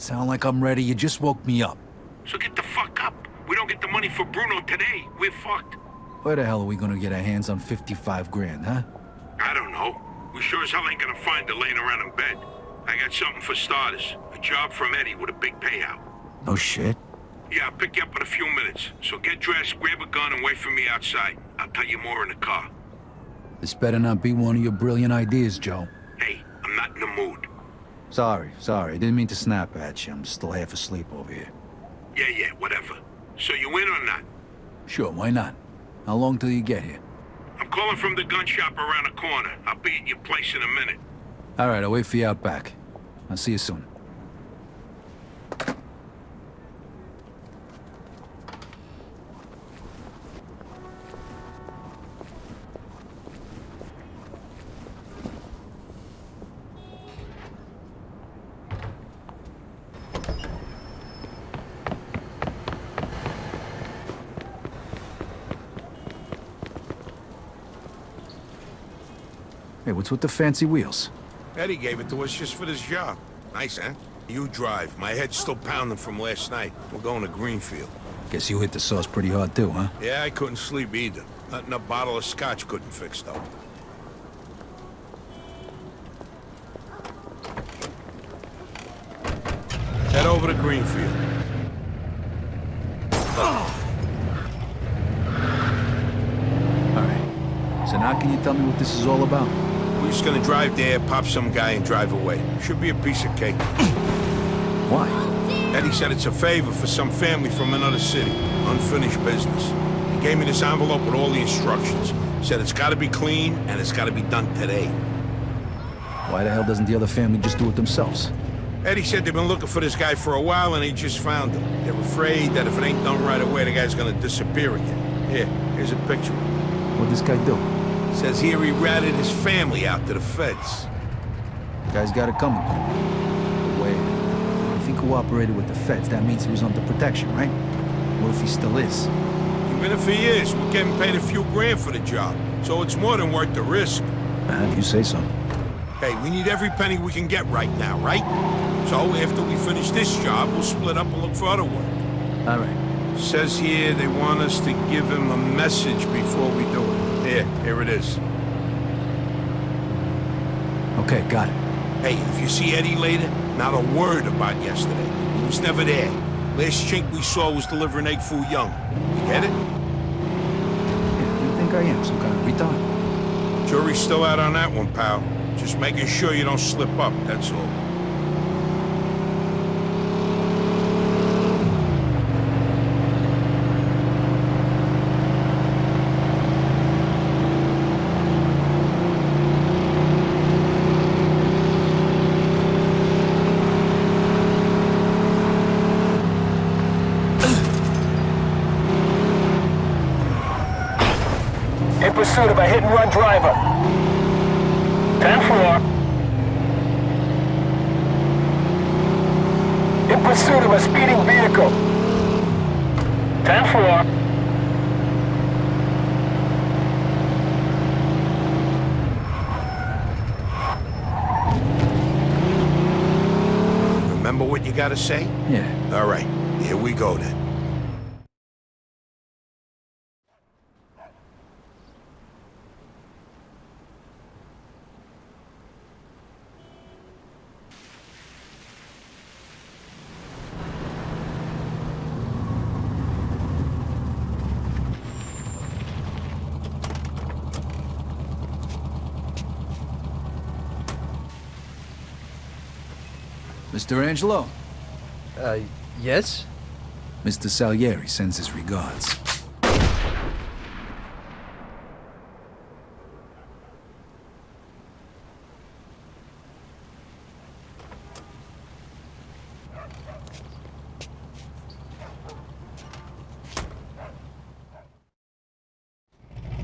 sound like I'm ready. You just woke me up. So get the fuck up. We don't get the money for Bruno today, we're fucked. Where the hell are we gonna get our hands on 55 grand, huh? I don't know. We sure as hell ain't gonna find her laying around in bed. I got something for starters. A job from Eddie with a big payout. No shit. Yeah, I'll pick you up in a few minutes. So get dressed, grab a gun, and wait for me outside. I'll tell you more in the car. This better not be one of your brilliant ideas, Joe. Hey, I'm not in the mood. Sorry. I didn't mean to snap at you. I'm still half asleep over here. Yeah, whatever. So you in or not? Sure, why not? How long till you get here? I'm calling from the gun shop around the corner. I'll be at your place in a minute. All right, I'll wait for you out back. I'll see you soon. Hey, what's with the fancy wheels? Eddie gave it to us just for this job. Nice, huh? You drive. My head's still pounding from last night. We're going to Greenfield. Guess you hit the sauce pretty hard too, huh? Yeah, I couldn't sleep either. Nothing a bottle of scotch couldn't fix, though. Head over to Greenfield. All right. So now can you tell me what this is all about? We're just gonna drive there, pop some guy, and drive away. Should be a piece of cake. Why? Eddie said it's a favor for some family from another city. Unfinished business. He gave me this envelope with all the instructions. Said it's gotta be clean, and it's gotta be done today. Why the hell doesn't the other family just do it themselves? Eddie said they've been looking for this guy for a while, and they just found him. They're afraid that if it ain't done right away, the guy's gonna disappear again. Here's a picture of him. What'd this guy do? Says here he ratted his family out to the feds. Guy's got it coming. But wait, if he cooperated with the feds, that means he was under protection, right? What if he still is? Even if he is, we're getting paid a few grand for the job, so it's more than worth the risk. If you say so. Hey, we need every penny we can get right now, right? So after we finish this job, we'll split up and look for other work. All right. Says here they want us to give him a message before we do it. Here it is. Okay, got it. Hey, if you see Eddie later, not a word about yesterday. He was never there. Last chink we saw was delivering egg foo young. You get it? Yeah, you think I am some kind of retard? Jury's still out on that one, pal. Just making sure you don't slip up, that's all. In pursuit of a hit-and-run driver. 10-4. In pursuit of a speeding vehicle. 10-4. Remember what you gotta say? Yeah. All right, here we go then. Mr. Angelo? Yes? Mr. Salieri sends his regards.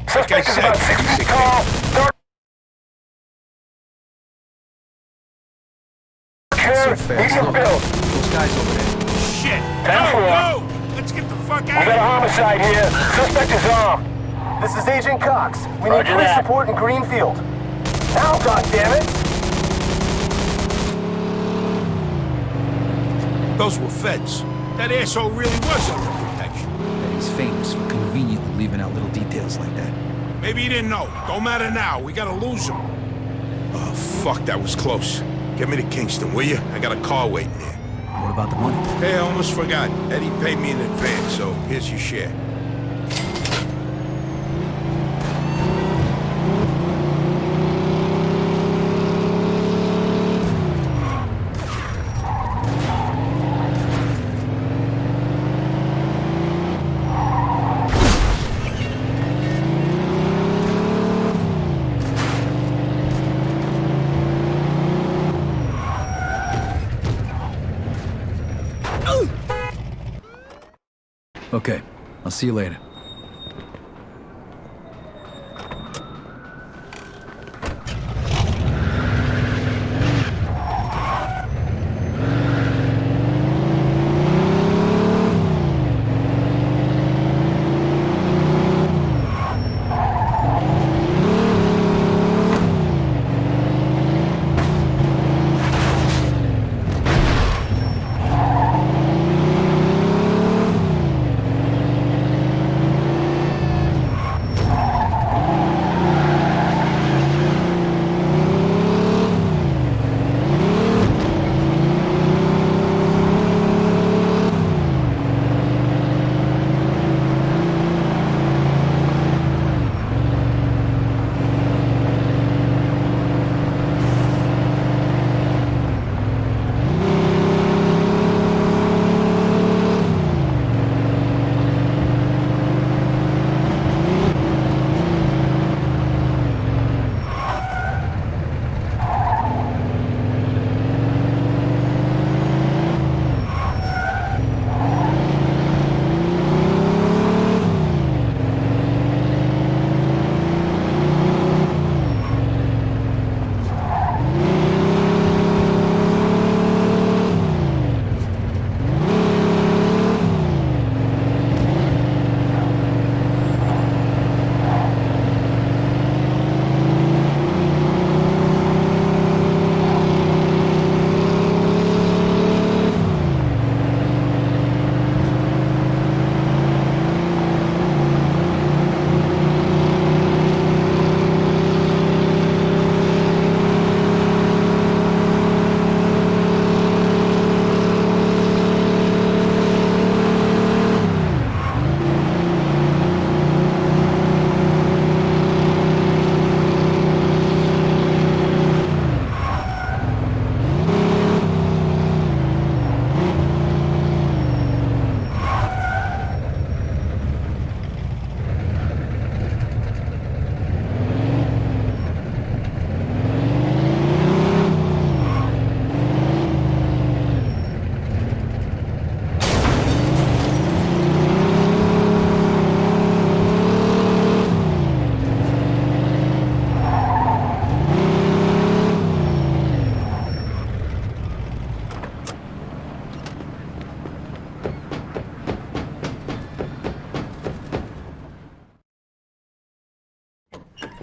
Suspect is about 6 feet tall. So fast. Medium Look, build. those guys over there. Shit! 10-4. Go! Let's get the fuck We out got a of here! homicide here. Suspect is armed. This is Agent Cox. We need Roger police that. support in Greenfield. Now, goddammit! those were feds. That asshole really was under protection. And he's famous for conveniently leaving out little details like that. Maybe he didn't know. Don't matter now. We gotta lose him. Oh, fuck, that was close. Get me to Kingston, will you? I got a car waiting there. What about the money? Hey, I almost forgot. Eddie paid me in advance, so here's your share. Okay, I'll see you later.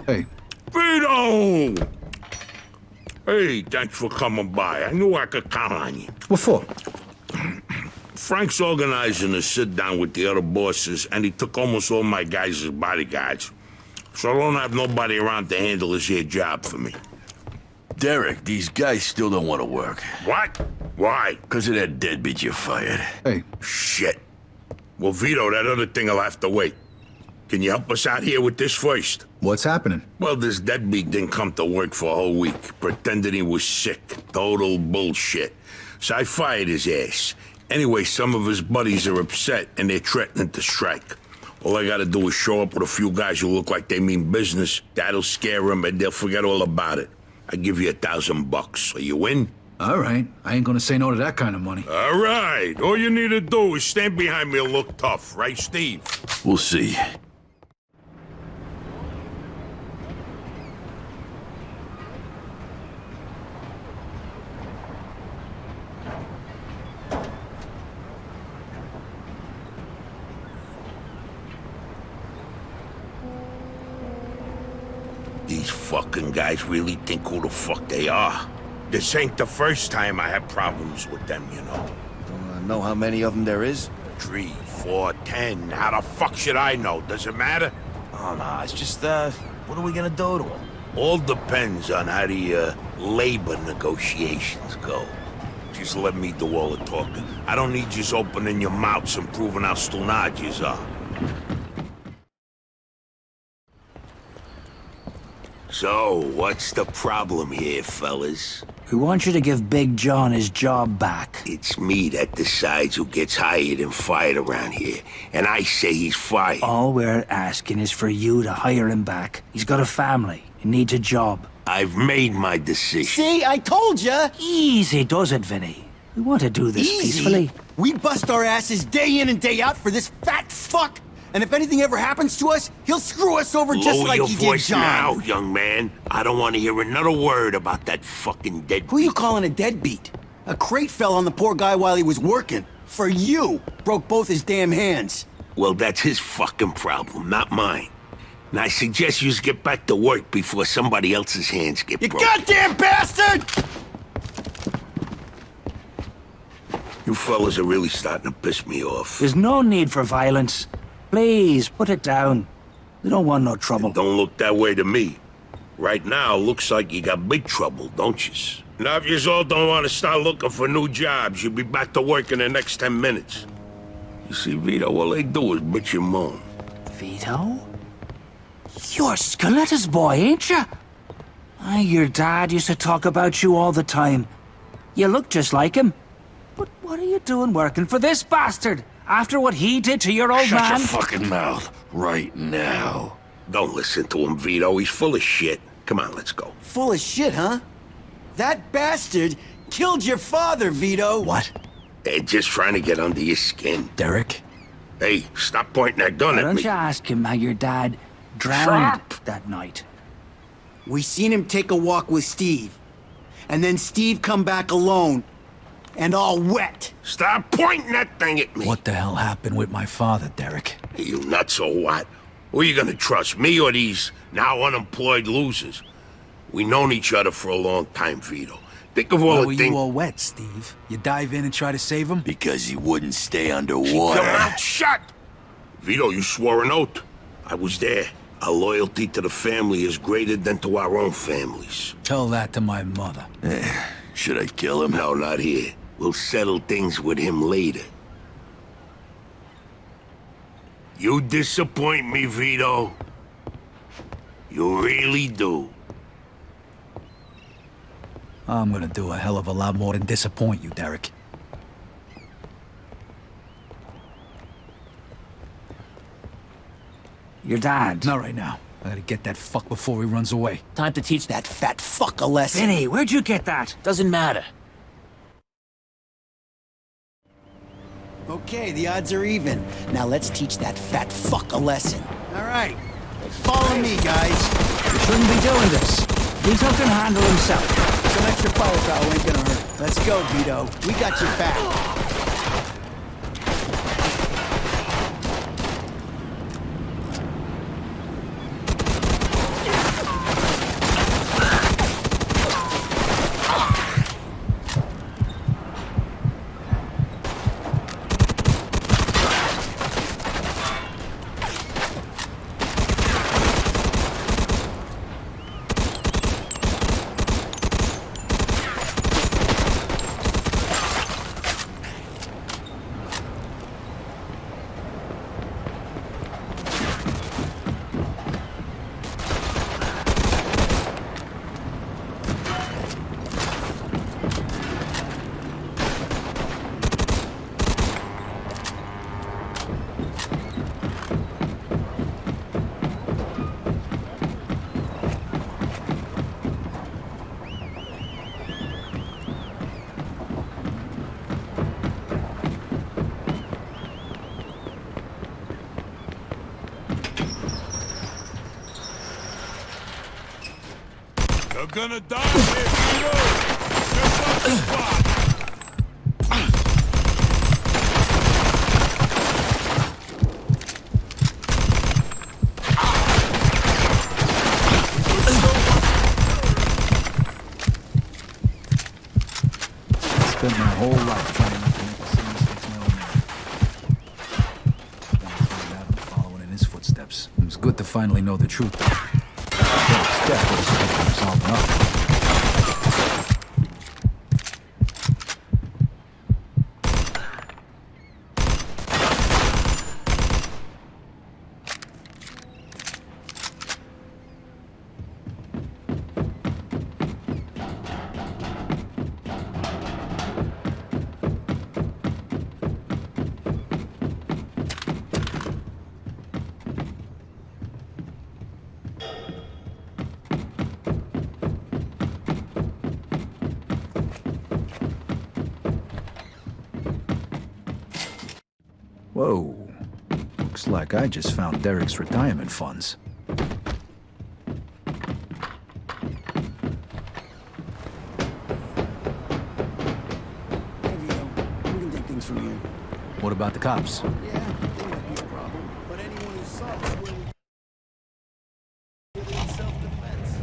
Hey. Vito! Hey, thanks for coming by. I knew I could count on you. What for? Frank's organizing a sit-down with the other bosses, and he took almost all my guys as bodyguards. So I don't have nobody around to handle this here job for me. Derek, these guys still don't want to work. What? Why? Because of that deadbeat you fired. Hey. Shit. Well, Vito, that other thing will have to wait. Can you help us out here with this first? What's happening? Well, this deadbeat didn't come to work for a whole week, pretending he was sick. Total bullshit. So I fired his ass. Anyway, some of his buddies are upset, and they're threatening to strike. All I gotta do is show up with a few guys who look like they mean business. That'll scare them, and they'll forget all about it. I give you $1,000. Are you in? All right. I ain't gonna say no to that kind of money. All right. All you need to do is stand behind me and look tough, right, Steve? We'll see. These fucking guys really think who the fuck they are. This ain't the first time I had problems with them, you know. Know how many of them there is? 3, 4, 10. How the fuck should I know? Does it matter? Oh, no, it's just, what are we gonna do to them? All depends on how the, labor negotiations go. Just let me do all the talking. I don't need you opening your mouths and proving how stonard you are. So, what's the problem here, fellas? We want you to give Big John his job back. It's me that decides who gets hired and fired around here, and I say he's fired. All we're asking is for you to hire him back. He's got a family. He needs a job. I've made my decision. See, I told ya! Easy does it, Vinny. We want to do this peacefully. We bust our asses day in and day out for this fat fuck! And if anything ever happens to us, he'll screw us over just Lower like your he voice did John. now, young man. I don't want to hear another word about that fucking deadbeat. Who you calling a deadbeat? A crate fell on the poor guy while he was working. For you! Broke both his damn hands. Well, that's his fucking problem, not mine. And I suggest you just get back to work before somebody else's hands get You broken. goddamn bastard! You fellas are really starting to piss me off. There's no need for violence. Please, put it down. We don't want no trouble. Don't look that way to me. Right now, looks like you got big trouble, don't yous? Now, if yous all don't want to start looking for new jobs, you'll be back to work in the next 10 minutes. You see, Vito, all they do is bitch and moan. Vito? You're Scoletta's boy, ain't you? Your dad used to talk about you all the time. You look just like him. But what are you doing working for this bastard? After what he did to your old Shut man? your fucking mouth right now. Don't listen to him, Vito. He's full of shit. Come on, let's go. Full of shit, huh? That bastard killed your father, Vito. What? They're just trying to get under your skin. Derek? Hey, stop pointing that gun Why at don't me. you ask him how your dad drowned Shut that night? We seen him take a walk with Steve. And then Steve come back alone. And all wet. Stop pointing that thing at me. What the hell happened with my father, Derek? You nuts or what? Who are you gonna trust, me or these now unemployed losers? We known each other for a long time, Vito. Think of all Why the were things... you all wet, Steve? You dive in and try to save him? Because he wouldn't stay Keep underwater. your mouth shut! Vito, you swore an oath. I was there. Our loyalty to the family is greater than to our own families. Tell that to my mother. Should I kill him? No, not here. We'll settle things with him later. You disappoint me, Vito. You really do. I'm gonna do a hell of a lot more than disappoint you, Derek. Your dad? Not right now. I gotta get that fuck before he runs away. Time to teach that fat fuck a lesson. Vinny, where'd you get that? Doesn't matter. Okay, the odds are even. Now let's teach that fat fuck a lesson. All right, follow me, guys. You shouldn't be doing this. Vito can handle himself. Some extra firepower ain't gonna hurt. Let's go, Vito. We got your back. You're gonna die here, Vito! Just on the spot! I spent my whole life trying not to make the same mistake Good to finally know the truth. Death's definitely something to solve up. Whoa. Looks like I just found Derek's retirement funds. Hey, Vito, we can take things from here. What about the cops? Yeah, they might be a problem, but anyone who saw it will get in self-defense.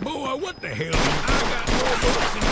Boy, what the hell? I got more bullets than...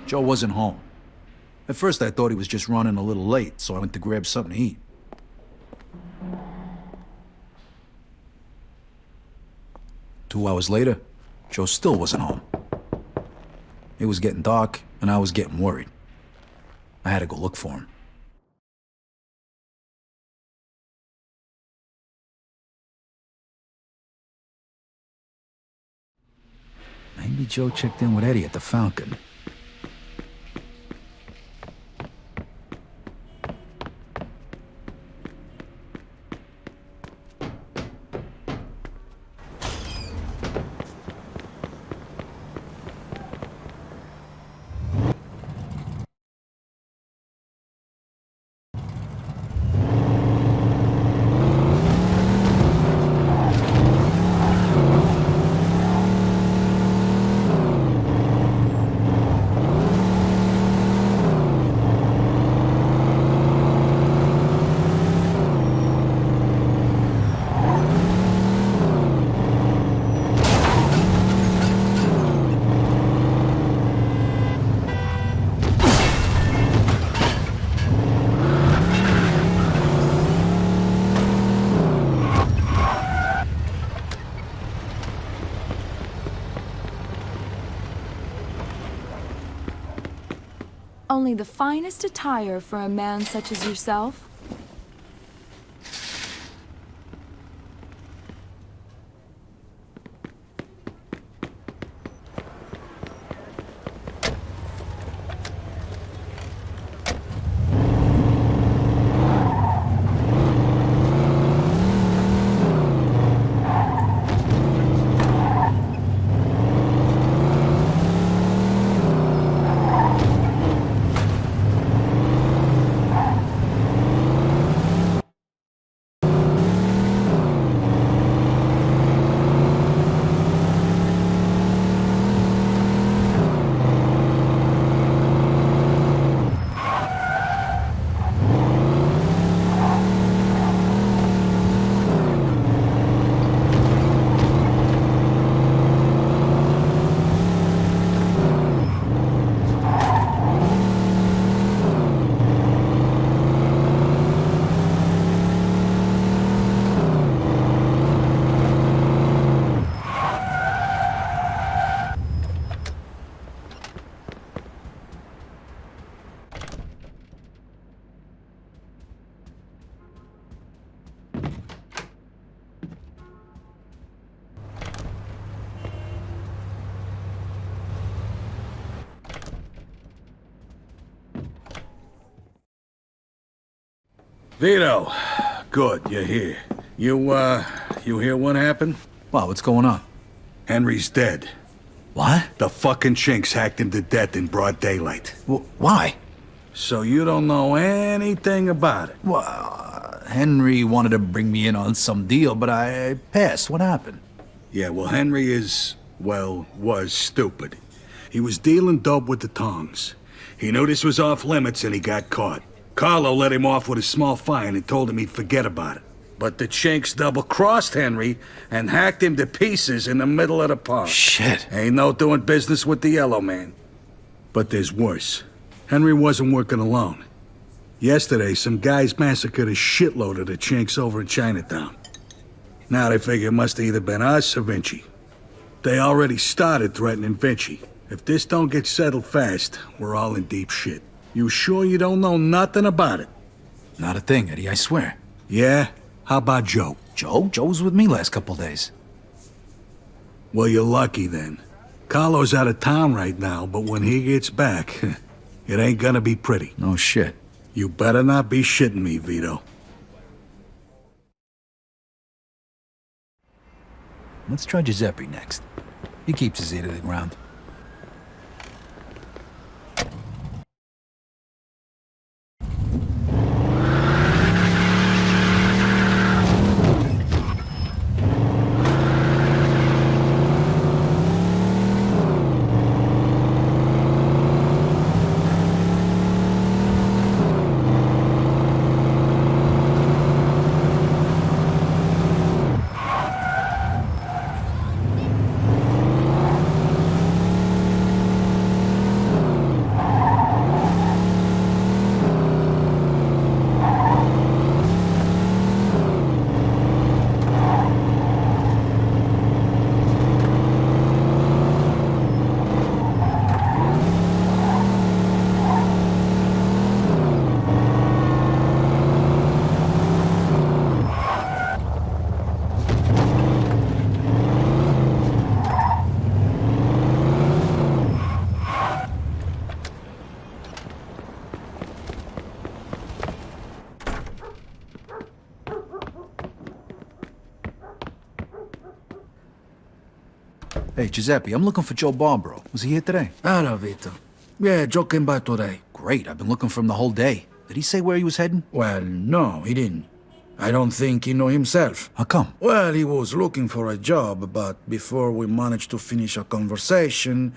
Joe wasn't home. At first I thought he was just running a little late, so I went to grab something to eat. Two hours later, Joe still wasn't home. It was getting dark, and I was getting worried. I had to go look for him. Maybe Joe checked in with Eddie at the Falcon. Only the finest attire for a man such as yourself. Vito, good, you're here. You hear what happened? Wow, what's going on? Henry's dead. What? The fucking chinks hacked him to death in broad daylight. Why? So you don't know anything about it? Well, Henry wanted to bring me in on some deal, but I passed. What happened? Yeah, well, Henry was stupid. He was dealing dope with the tongs. He knew this was off limits and he got caught. Carlo let him off with a small fine and told him he'd forget about it. But the chinks double-crossed Henry and hacked him to pieces in the middle of the park. Shit. Ain't no doing business with the Yellow Man. But there's worse. Henry wasn't working alone. Yesterday, some guys massacred a shitload of the chinks over in Chinatown. Now they figure it must have either been us or Vinci. They already started threatening Vinci. If this don't get settled fast, we're all in deep shit. You sure you don't know nothing about it? Not a thing, Eddie, I swear. Yeah? How about Joe? Joe? Joe was with me last couple days. Well, you're lucky then. Carlo's out of town right now, but when he gets back, it ain't gonna be pretty. No shit. You better not be shitting me, Vito. Let's try Giuseppe next. He keeps his ear to the ground. Hey, Giuseppe, I'm looking for Joe Barbaro. Was he here today? Hello, Vito. Yeah, Joe came by today. Great, I've been looking for him the whole day. Did he say where he was heading? Well, no, he didn't. I don't think he know himself. How come? Well, he was looking for a job, but before we managed to finish a conversation,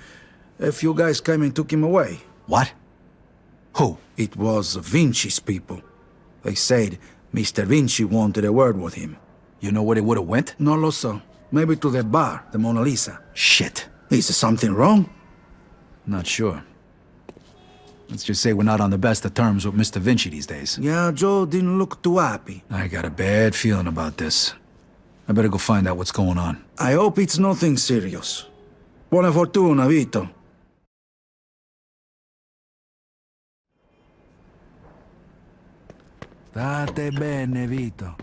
a few guys came and took him away. What? Who? It was Vinci's people. They said Mr. Vinci wanted a word with him. You know where they would've went? No lo so. Maybe to that bar, the Mona Lisa. Shit. Is there something wrong? Not sure. Let's just say we're not on the best of terms with Mr. Vinci these days. Yeah, Joe didn't look too happy. I got a bad feeling about this. I better go find out what's going on. I hope it's nothing serious. Buona fortuna, Vito. State bene, Vito.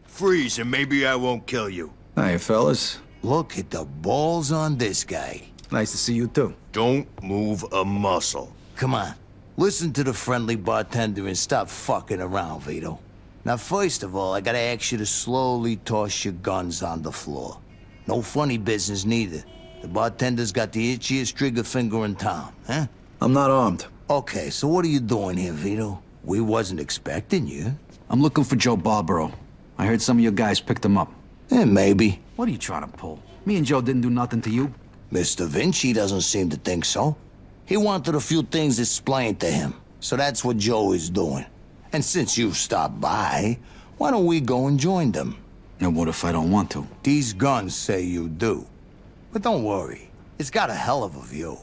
Freeze, and maybe I won't kill you. Hey, fellas. Look at the balls on this guy. Nice to see you, too. Don't move a muscle. Come on. Listen to the friendly bartender and stop fucking around, Vito. Now, first of all, I gotta ask you to slowly toss your guns on the floor. No funny business, neither. The bartender's got the itchiest trigger finger in town, huh? I'm not armed. Okay, so what are you doing here, Vito? We wasn't expecting you. I'm looking for Joe Barbaro. I heard some of your guys picked him up. Maybe. What are you trying to pull? Me and Joe didn't do nothing to you. Mr. Vinci doesn't seem to think so. He wanted a few things explained to him. So that's what Joe is doing. And since you've stopped by, why don't we go and join them? And what if I don't want to? These guns say you do. But don't worry. It's got a hell of a view.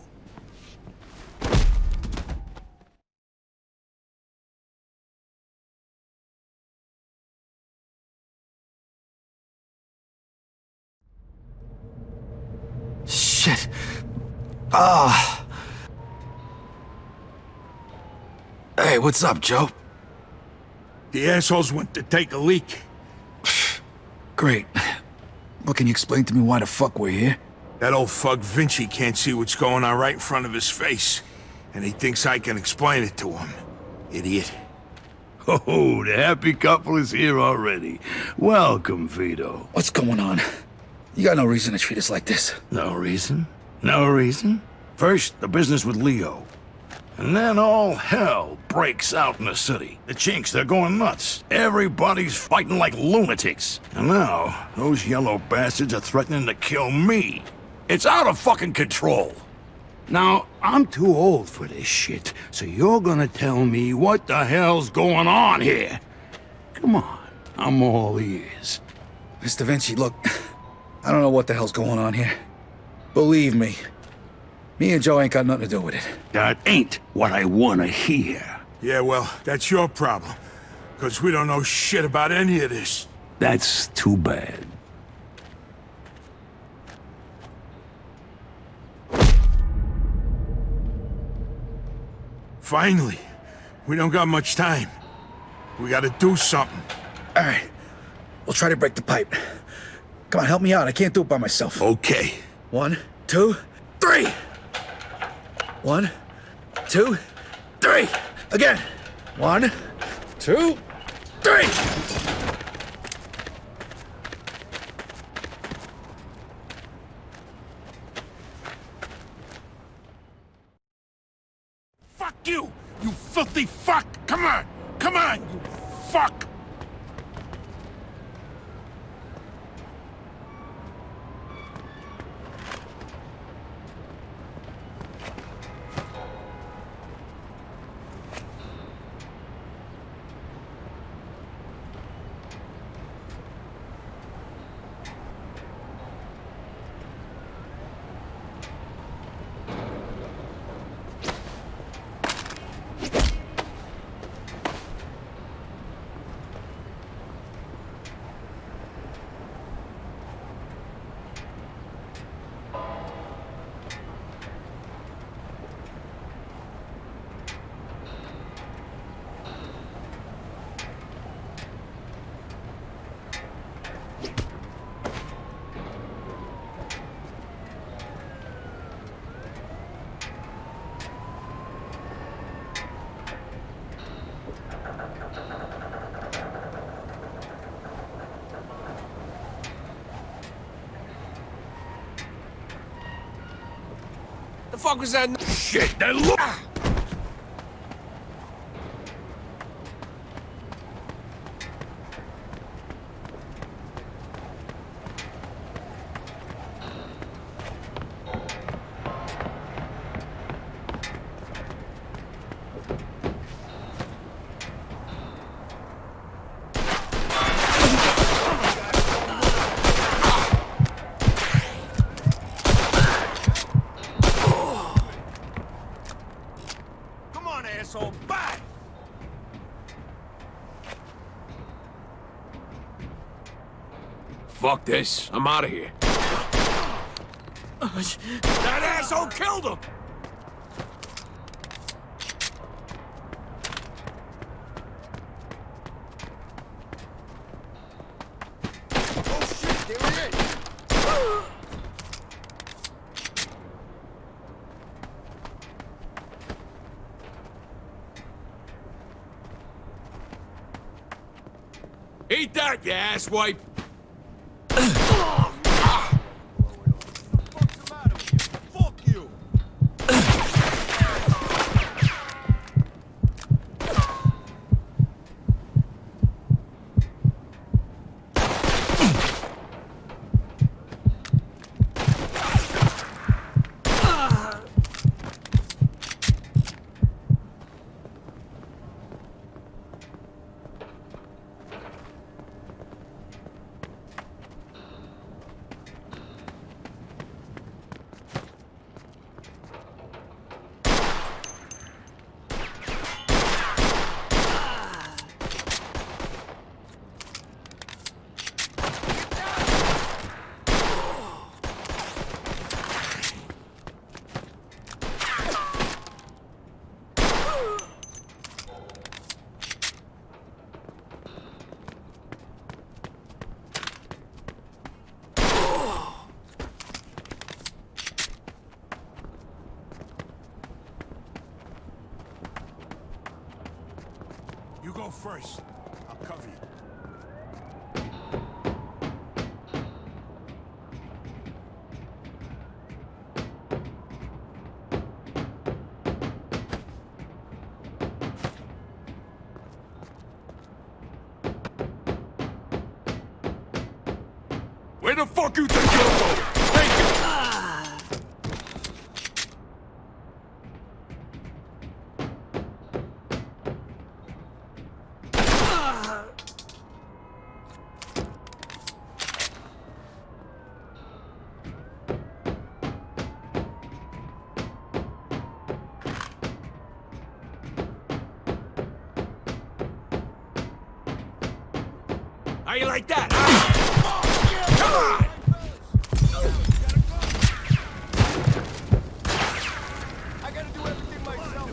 Shit. Ah. Hey, what's up, Joe? The assholes went to take a leak. Great. Well, can you explain to me why the fuck we're here? That old fuck Vinci can't see what's going on right in front of his face. And he thinks I can explain it to him. Idiot. Oh, the happy couple is here already. Welcome, Vito. What's going on? You got no reason to treat us like this. No reason? No reason? First, the business with Leo. And then all hell breaks out in the city. The chinks, they're going nuts. Everybody's fighting like lunatics. And now, those yellow bastards are threatening to kill me. It's out of fucking control. Now, I'm too old for this shit, so you're gonna tell me what the hell's going on here. Come on, I'm all ears. Mr. Vinci, look, I don't know what the hell's going on here. Believe me, me and Joe ain't got nothing to do with it. That ain't what I wanna hear. Yeah, well, that's your problem. Because we don't know shit about any of this. That's too bad. Finally. We don't got much time. We gotta do something. All right, we'll try to break the pipe. Come on, help me out. I can't do it by myself. Okay. 1, 2, 3! 1, 2, 3! Again! 1, 2, 3! filthy fuck! Come on! Come on, you fuck! The fuck was that? Shit, that look! Asshole, bye! Fuck this. I'm out of here. That asshole killed him! Oh shit, there he is! Eat that, you asswipe! Fuck you! You go first. I'll cover you. Where the fuck you think you're going? Take it! How you like that? Come on! I gotta do everything myself.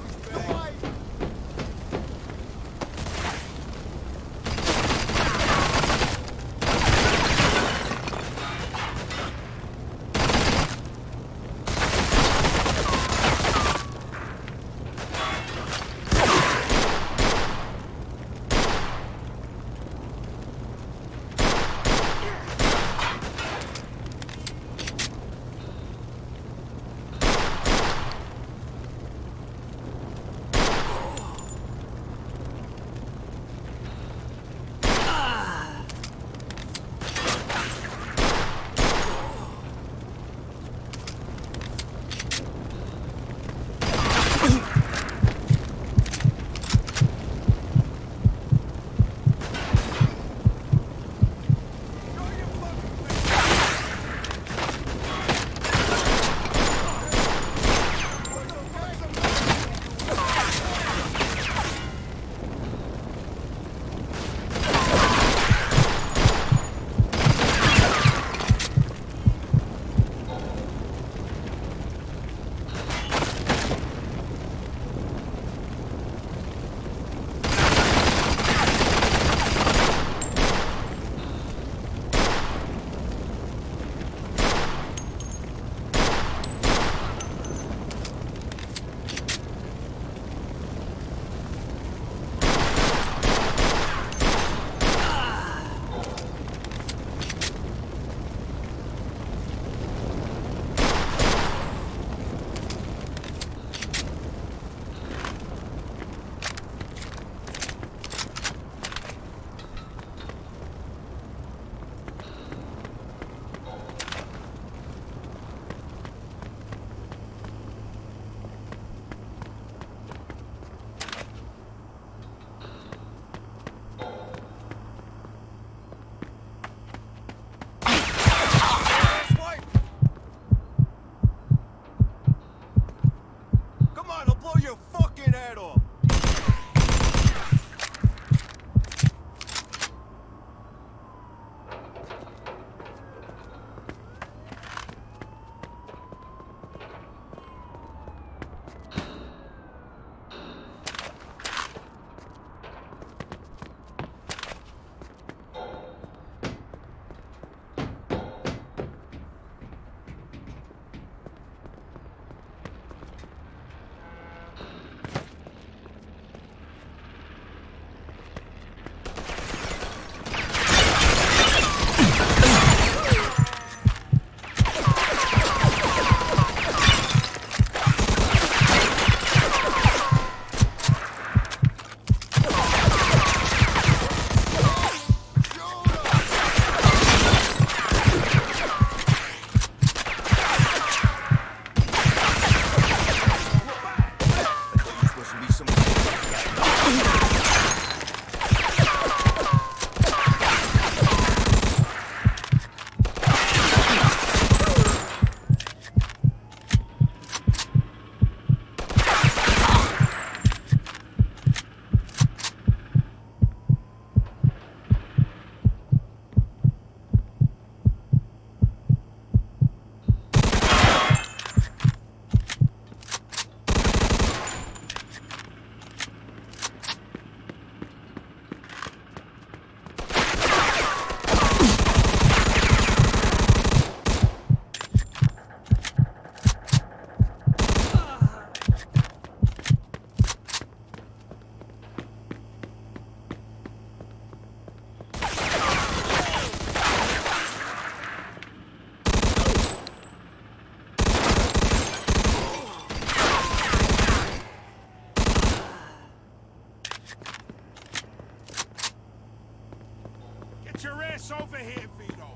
ass over here, Vito.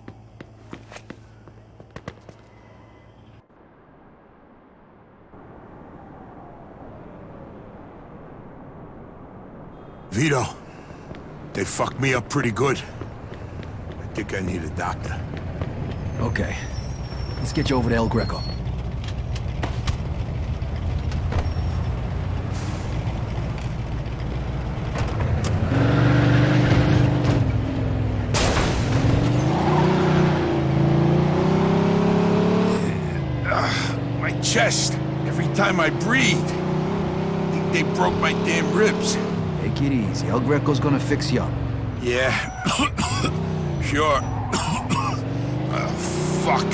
Vito, they fucked me up pretty good. I think I need a doctor. Okay. Let's get you over to El Greco. My chest. Every time I breathe. I think they broke my damn ribs. Take it easy. El Greco's gonna fix you up. Yeah. Sure. Fuck.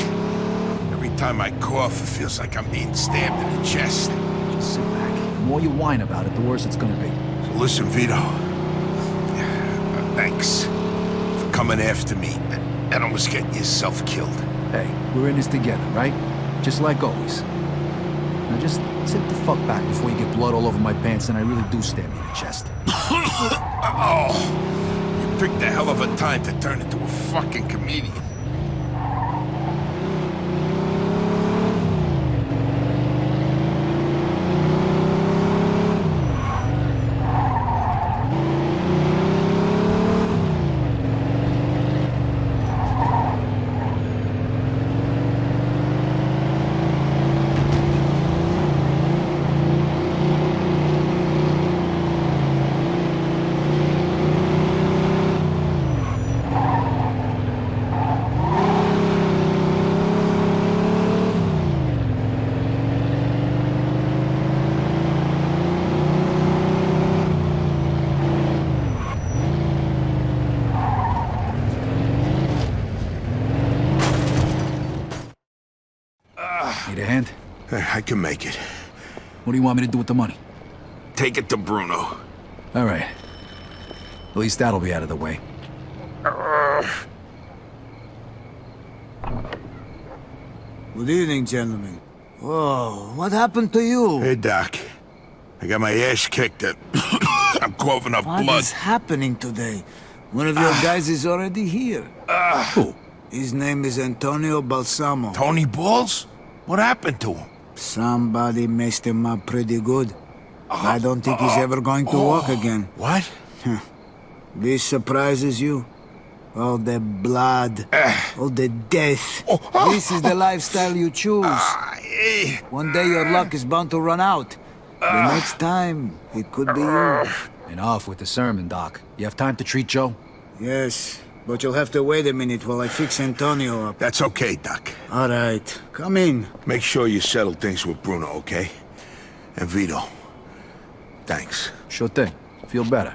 Every time I cough, it feels like I'm being stabbed in the chest. Just sit back. The more you whine about it, the worse it's gonna be. So listen, Vito. Thanks for coming after me and almost getting yourself killed. Hey, we're in this together, right? Just like always. Now just sit the fuck back before you get blood all over my pants and I really do stab you in the chest. Oh, you picked a hell of a time to turn into a fucking comedian. Need a hand? I can make it. What do you want me to do with the money? Take it to Bruno. All right. At least that'll be out of the way. Good evening, gentlemen. Whoa, what happened to you? Hey, Doc. I got my ass kicked and I'm coughing up blood. What is happening today? One of your guys is already here. Who? His name is Antonio Balsamo. Tony Balls? What happened to him? Somebody messed him up pretty good. I don't think he's ever going to walk again. What? This surprises you? All the blood, all the death. This is the lifestyle you choose. One day your luck is bound to run out. The next time, it could be you. Enough with the sermon, Doc. You have time to treat Joe? Yes, but you'll have to wait a minute while I fix Antonio up. That's okay, Doc. All right, come in. Make sure you settle things with Bruno, okay? And Vito. Thanks. Sure thing. Feel better.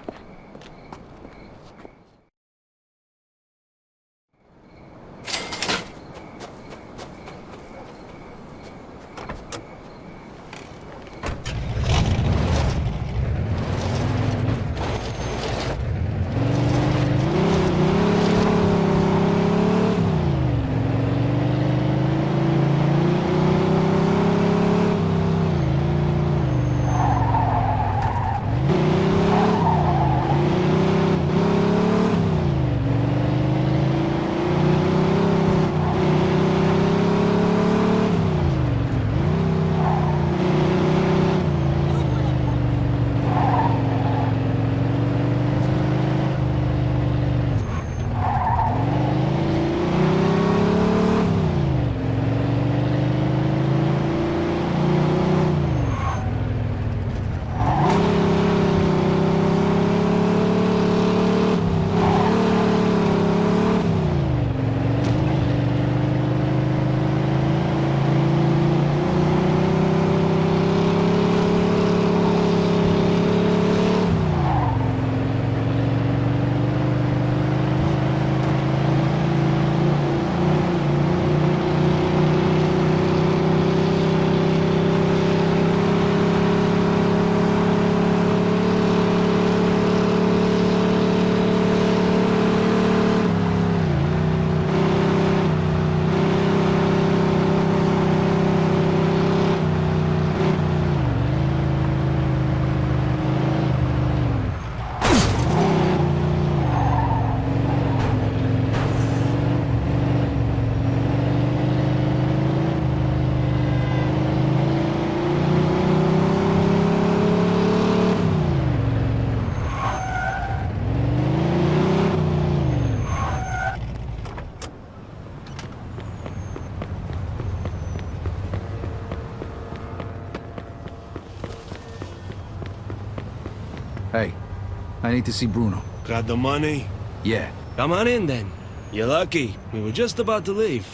I need to see Bruno. Got the money? Yeah. Come on in then. You're lucky. We were just about to leave.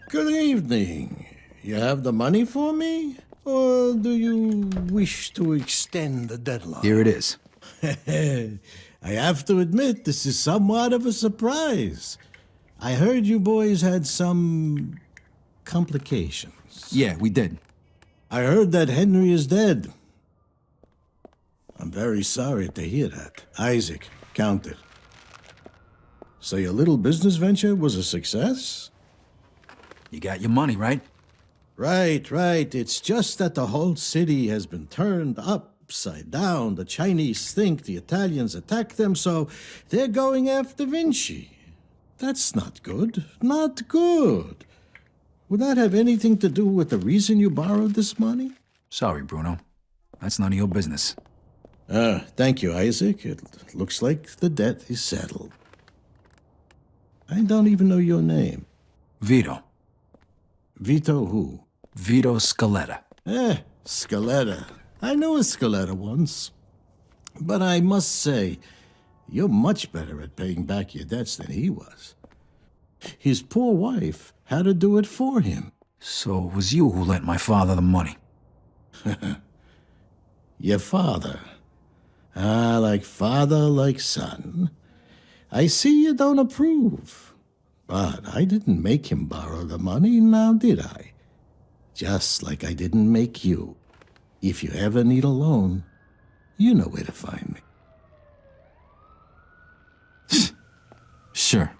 Good evening. You have the money for me? Or do you wish to extend the deadline? Here it is. I have to admit, this is somewhat of a surprise. I heard you boys had some complications. Yeah, we did. I heard that Henry is dead. I'm very sorry to hear that. Isaac, count it. So your little business venture was a success? You got your money, right? Right. It's just that the whole city has been turned upside down. The Chinese think the Italians attacked them, so they're going after Vinci. That's not good. Not good. Would that have anything to do with the reason you borrowed this money? Sorry, Bruno. That's none of your business. Thank you, Isaac. It looks like the debt is settled. I don't even know your name. Vito. Vito who? Vito Scaletta. Scaletta. I knew a Scaletta once. But I must say, you're much better at paying back your debts than he was. His poor wife had to do it for him. So it was you who lent my father the money. Your father. Like father, like son. I see you don't approve. But I didn't make him borrow the money, now did I? Just like I didn't make you. If you ever need a loan, you know where to find me. Sure.